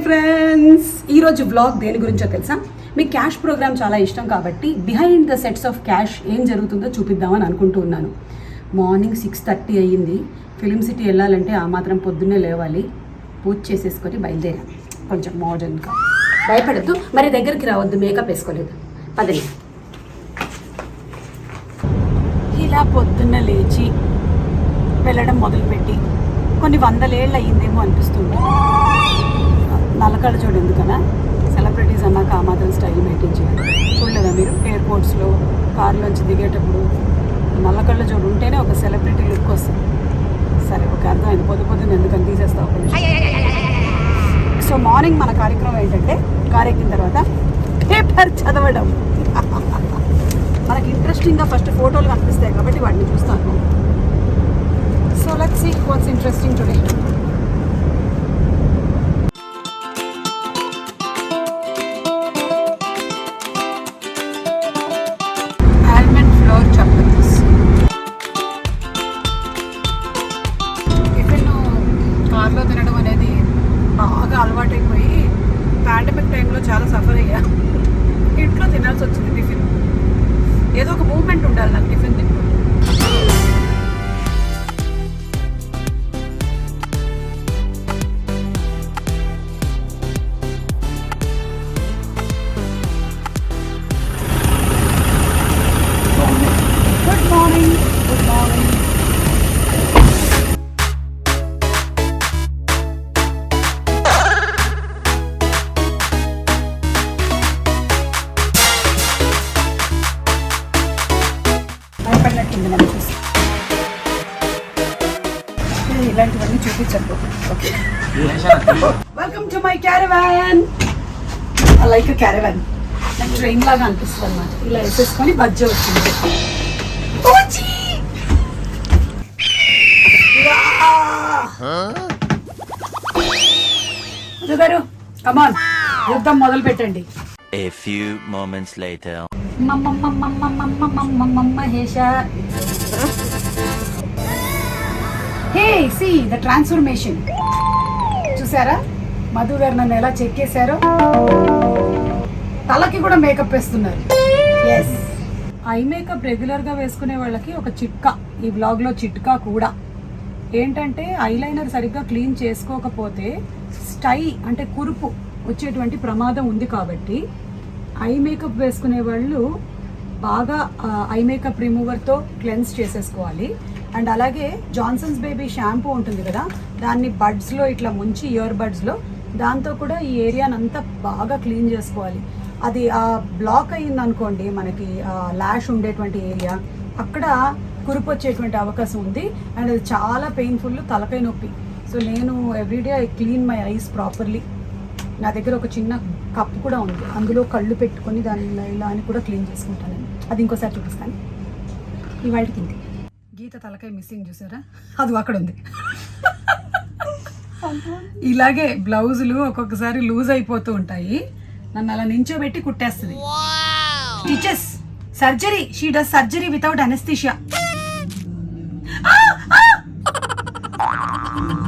Friends, ఈరోజు vlog దేని గురించో తెలుసా? మీకు క్యాష్ ప్రోగ్రామ్ చాలా ఇష్టం కాబట్టి behind the sets of cash ఏం జరుగుతుందో చూపిద్దామని అనుకుంటూ ఉన్నాను. మార్నింగ్ 6:30 అయ్యింది. ఫిలిం సిటీ వెళ్ళాలంటే ఆ మాత్రం పొద్దున్నే లేవాలి. పూజ చేసేసుకొని బయలుదేరాం. కొంచెం మోడర్న్గా. భయపడద్దు, మరి దగ్గరికి రావద్దు, మేకప్ వేసుకోలేదు. పదండి. ఇలా పొద్దున్న లేచి వెళ్ళడం మొదలుపెట్టి కొన్ని 100 ఏళ్ళు అయ్యిందేమో అనిపిస్తుంది. నల్లకళ్ళ చూడు ఎందుకన్నా, సెలబ్రిటీస్ అన్నాక ఆ మాత్రం స్టైల్ మెయింటైన్ చేయాలి. చూడలేదా మీరు ఎయిర్పోర్ట్స్లో కార్లోంచి దిగేటప్పుడు నల్లకళ్ళ చూడు ఉంటేనే ఒక సెలబ్రిటీ లుక్ వస్తుంది. సరే, ఒక అర్థమైంది. పొద్దున్న ఎందుకని తీసేస్తావు. సో మార్నింగ్ మన కార్యక్రమం ఏంటంటే, కార్ ఎక్కిన తర్వాత పేపర్ చదవడం. మనకి ఇంట్రెస్టింగ్గా ఫస్ట్ ఫోటోలు కనిపిస్తాయి కాబట్టి వాటిని చూస్తాను. So let's see what's interesting today. Almond flour chapatis. Tiffin కార్లో తినడం అనేది బాగా అలవాటైపోయి పాండమిక్ టైంలో చాలా సఫర్ అయ్యా. ఇంట్లో తినాల్సి వచ్చింది టిఫిన్. ఏదో ఒక మూమెంట్ ఉండాలి నాకు టిఫిన్ తింటూ. Good morning. Good morning. ఇలాంటివన్నీ చూపించద్దు. Okay, welcome to my caravan. I like a caravan. నాకు ట్రైన్ లాగా అనిపిస్తుంది అన్నమాట. ఇలా వేసేసుకొని బజ్జీ వచ్చింది. గారు కమాన్, యుద్ధం మొదలు పెట్టండి. A few moments later. Hey, see the transformation. చూసారా మధు గారు నన్ను ఎలా చెక్ చేశారో? తలకి కూడా మేకప్ వేస్తున్నారు. ఎస్, ఐ మేకప్ రెగ్యులర్గా వేసుకునే వాళ్ళకి ఒక చిట్కా, ఈ బ్లాగ్లో చిట్కా కూడా ఏంటంటే, ఐలైనర్ సరిగ్గా క్లీన్ చేసుకోకపోతే స్టై అంటే కురుపు వచ్చేటువంటి ప్రమాదం ఉంది. కాబట్టి ఐ మేకప్ వేసుకునే వాళ్ళు బాగా ఐ మేకప్ రిమూవర్తో క్లెన్స్ చేసేసుకోవాలి. అండ్ అలాగే జాన్సన్స్ బేబీ షాంపూ ఉంటుంది కదా, దాన్ని బడ్స్లో ఇట్లా ముంచి, ఇయర్ బడ్స్లో, దాంతో కూడా ఈ ఏరియానంతా బాగా క్లీన్ చేసుకోవాలి. అది బ్లాక్ అయ్యింది అనుకోండి, మనకి ల్యాష్ ఉండేటువంటి ఏరియా, అక్కడ కురుపు వచ్చేటువంటి అవకాశం ఉంది. అండ్ అది చాలా పెయిన్ఫుల్, తలకాయ నొప్పి. సో నేను everyday I clean my eyes properly. నా దగ్గర ఒక చిన్న కప్పు కూడా ఉంది, అందులో కళ్ళు పెట్టుకొని దాన్ని ఇలా అని కూడా క్లీన్ చేసుకుంటాను నేను. అది ఇంకోసారి చూపిస్తాను. ఇవాళకి ఇంతే. గీత తలకాయ మిస్సింగ్ చూసారా, అది అక్కడ ఉంది. ఇలాగే బ్లౌజులు ఒక్కొక్కసారి లూజ్ అయిపోతూ ఉంటాయి. నన్ను అలా నించోబెట్టి కుట్టేస్తుంది. Stitches, surgery. She does surgery without anaesthesia.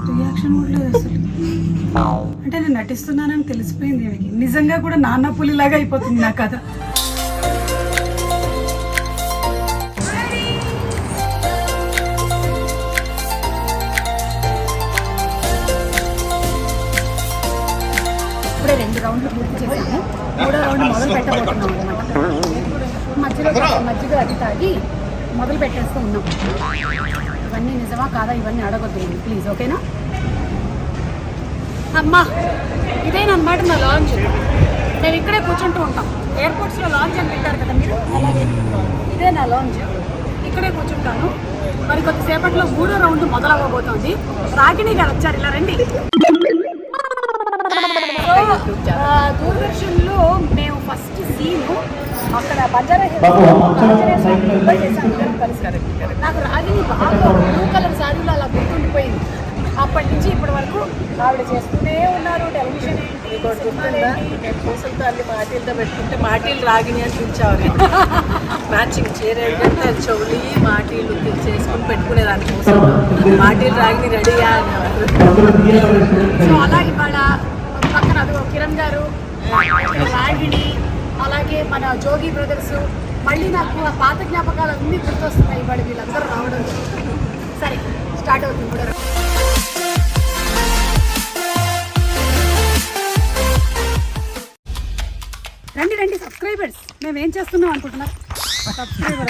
Reaction కూడా లేదు అసలు. అంటే నేను నటిస్తున్నానని తెలిసిపోయింది వీడికి. నిజంగా కూడా నాన్న పులిలాగా అయిపోతుంది నా కథ. ఇప్పుడే 2 రౌండ్లు పూర్తి చేశాను. 3వ రౌండ్ మొదలు పెట్టబోతున్నాం అనమాట. మధ్యలో మజ్జిగ అది తాగి మొదలు పెట్టేస్తూ ఉన్నాం. ఇవన్నీ నిజమా కాదా ఇవన్నీ అడగొద్దు ప్లీజ్, ఓకేనా? అమ్మా, ఇదేనమాట నా లాంచ్. నేను ఇక్కడే కూర్చుంటూ ఉంటాం. ఎయిర్పోర్ట్స్లో లాంచ్ అని పెట్టారు కదా మీరు, అలాగే ఇదే నా లాంచ్. ఇక్కడే కూర్చుంటాను. మరి కొద్దిసేపట్లో 3వ రౌండ్ మొదలవ్వబోతోంది. రాగిణి గారు వచ్చారు, ఇలా రండి. దూరదర్శన్లో మేము ఫస్ట్ సీను అక్కడ బంజారా కలిసి, నాకు రాగిణి బాగా బ్లూ కలర్ శారీలో అలా గుర్తుండిపోయింది. అప్పటి నుంచి ఇప్పటి వరకు ఆవిడ చేస్తూనే ఉన్నారు. టెలివిజన్ ఏంటి గుర్తుందా, నేను పూసలతో అన్ని మాటీలతో పెట్టుకుంటే మాటీలు రాగిణి అని పిలిచేవారు. మ్యాచింగ్ చీర ఏంటంటే చెవులి మాటీలు చేసుకుని పెట్టుకునేదాన్ని పూసలతో. మాటీలు రాగిణి రెడీయా అనేవారు. సో అలా ఇవాళ పక్కన చూపిస్తాను. అదిగో కిరణ్ గారు, రాగిణి, అలాగే మన జోగి బ్రదర్స్. మళ్ళీ నాకు ఆ పాత జ్ఞాపకాలు అన్నీ గుర్తొస్తున్నాయి ఇవాళ వీళ్ళందరూ రావడం. సరే స్టార్ట్ అవుతుంది కూడా. రండి రండి సబ్స్క్రైబర్స్, మేము ఏం చేస్తున్నాం అనుకుంటున్నారు? సబ్స్క్రైబర్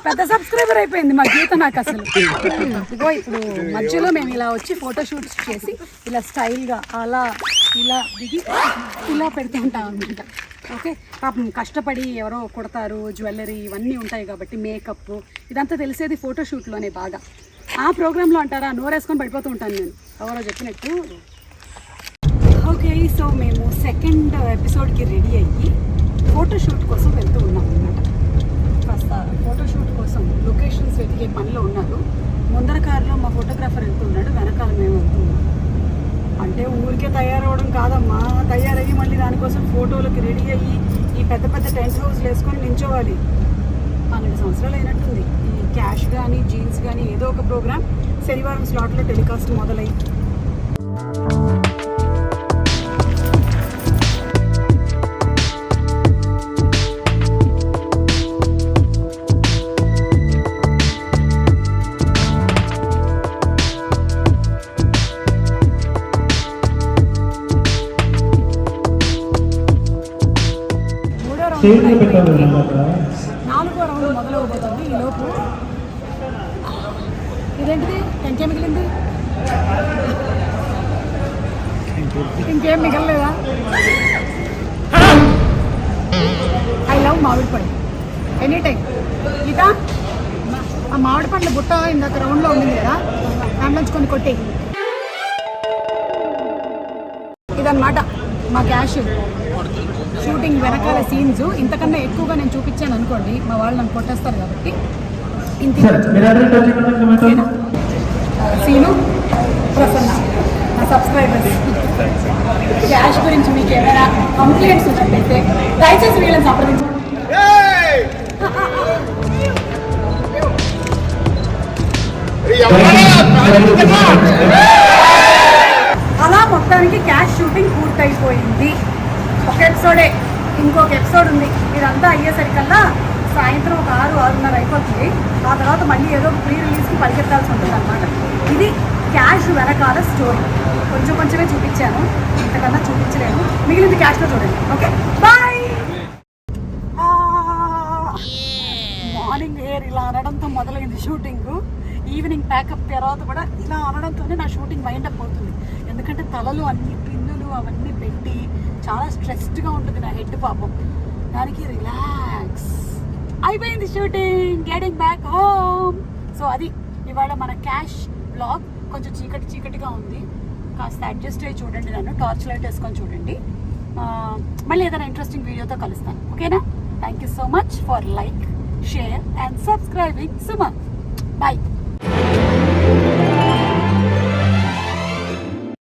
పెద్ద సబ్స్క్రైబర్ అయిపోయింది మా గీత నాకు అసలు. ఇదిగో ఇప్పుడు మధ్యలో మేము ఇలా వచ్చి ఫోటోషూట్స్ చేసి ఇలా స్టైల్గా అలా ఇలా దిగి ఇలా పెడుతూ ఉంటాం అనమాట. ఓకే, పాపం కష్టపడి ఎవరో కుడతారు, జ్యువెలరీ ఇవన్నీ ఉంటాయి కాబట్టి మేకప్ ఇదంతా తెలిసేది ఫోటోషూట్లోనే బాగా. ఆ ప్రోగ్రాంలో అంటారా నోరేసుకొని పడిపోతూ ఉంటాను నేను, ఎవరో చెప్పినట్టు. ఓకే, సో మేము సెకండ్ ఎపిసోడ్కి రెడీ అయ్యి ఫోటోషూట్ కోసం వెళ్తూ ఉన్నాం అన్నమాట. కాస్త ఫోటోషూట్ కోసం లొకేషన్స్ వెతికే పనిలో ఉన్నారు. ముందర కారులో మా ఫోటోగ్రాఫర్ వెళ్తున్నాడు, వెనకాల మేము వెళ్తున్నాం. అంటే ఊరికే తయారవడం కాదమ్మా, తయారయ్యి మళ్ళీ దానికోసం ఫోటోలకి రెడీ అయ్యి ఈ పెద్ద పెద్ద టెంట్ హౌస్లు వేసుకొని నించోవాలి. 12 సంవత్సరాలు అయినట్టుంది. ఈ క్యాష్ కానీ జీన్స్ కానీ ఏదో ఒక ప్రోగ్రామ్ శనివారం స్లాట్లో టెలికాస్ట్ మొదలై. నాలుగో రౌండ్ మొదలవబోతుంది. ఈ లోపు ఇదేంటిది ఇంకేం మిగిలింది? ఇంకేం మిగలలేదా? ఐ లవ్ మామిడి పండు ఎనీ టైం. ఇక ఆ మామిడి పండ్ల బుట్ట ఇందాక రౌండ్లో ఉంది కదా, దాంట్లోంచి కొన్ని కొట్టే. ఇదన్నమాట మా క్యాష్ షూటింగ్ వెనకాల సీన్స్. ఇంతకన్నా ఎక్కువగా నేను చూపించాను అనుకోండి మా వాళ్ళు నన్ను కొట్టేస్తారు కాబట్టి ఇంత సీను ప్రసన్న నా సబ్స్క్రైబర్స్. క్యాష్ గురించి మీకు ఏమైనా కంప్లైంట్స్ ఉన్నట్లయితే దయచేసి వీళ్ళని సంప్రదించండి. అలా మొత్తానికి క్యాష్ షూటింగ్ పూర్తయిపోయింది. ఒక ఎపిసోడే, ఇంకొక ఎపిసోడ్ ఉంది. ఇదంతా అయ్యేసరికల్లా సాయంత్రం ఒక 6-6:30 అయిపోతుంది. ఆ తర్వాత మళ్ళీ ఏదో ఒక ప్రీ రిలీజ్కి పరిగెత్తాల్సి ఉంటుంది అనమాట. ఇది క్యాష్ వెనకాల స్టోరీ. కొంచెం కొంచెమే చూపించాను, ఇంతకన్నా చూపించలేను. మిగిలింది క్యాష్లో చూడండి. Okay bye. మార్నింగ్ ఎయిర్ ఇలా అనడంతో మొదలైంది షూటింగ్. ఈవినింగ్ ప్యాకప్ తర్వాత కూడా ఇలా అనడంతోనే నా షూటింగ్ వైండప్ అవుతుంది. ఎందుకంటే తలలు అన్ని పిన్నులు అవన్నీ పెట్టి చాలా స్ట్రెస్డ్గా ఉంటుంది నా హెడ్ పాపం. దానికి రిలాక్స్ అయిపోయింది shooting, getting back home. So అది ఇవాళ మన క్యాష్ బ్లాగ్. కొంచెం చీకటిగా ఉంది, కాస్త అడ్జస్ట్ అయ్యి చూడండి, నన్ను టార్చ్ లైట్ వేసుకొని చూడండి. మళ్ళీ ఏదైనా ఇంట్రెస్టింగ్ వీడియోతో కలుస్తాను. ఓకేనా? Thank you so much for like, share and subscribing సుమ. బాయ్.